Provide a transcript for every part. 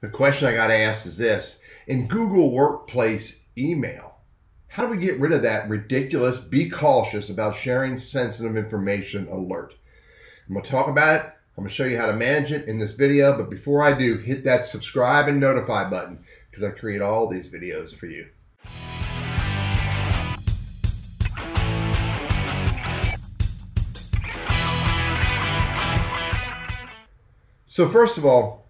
The question I got asked is this: in Google Workplace email, how do we get rid of that ridiculous "be cautious about sharing sensitive information" alert? I'm going to talk about it. I'm going to show you how to manage it in this video, but before I do, hit that subscribe and notify button because I create all these videos for you. So first of all,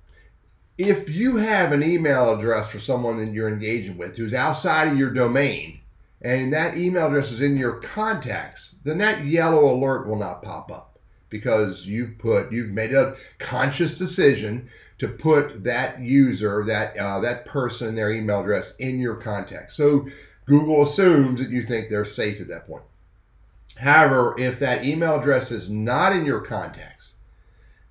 if you have an email address for someone that you're engaging with who's outside of your domain, and that email address is in your contacts, then that yellow alert will not pop up because you've made a conscious decision to put that user, that person, their email address in your contacts. So Google assumes that you think they're safe at that point. However, if that email address is not in your contacts,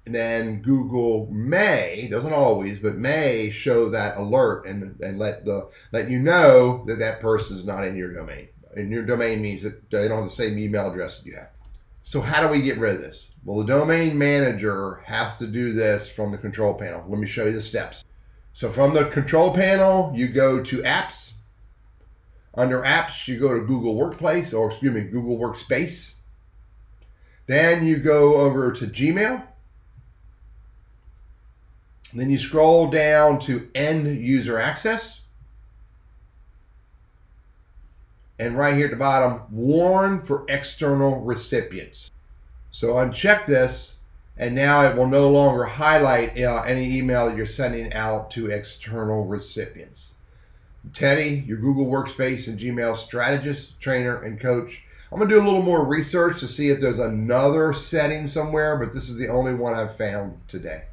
then Google may, doesn't always, but may show that alert and let you know that that person is not in your domain. And your domain means that they don't have the same email address that you have. So how do we get rid of this? Well, the domain manager has to do this from the control panel. Let me show you the steps. So from the control panel, you go to Apps. Under Apps, you go to Google Workspace. Then you go over to Gmail. Then you scroll down to End User Access. And right here at the bottom, Warn for External Recipients. So uncheck this, and now it will no longer highlight any email that you're sending out to external recipients. Teddy, your Google Workspace and Gmail strategist, trainer, and coach. I'm going to do a little more research to see if there's another setting somewhere, but this is the only one I've found today.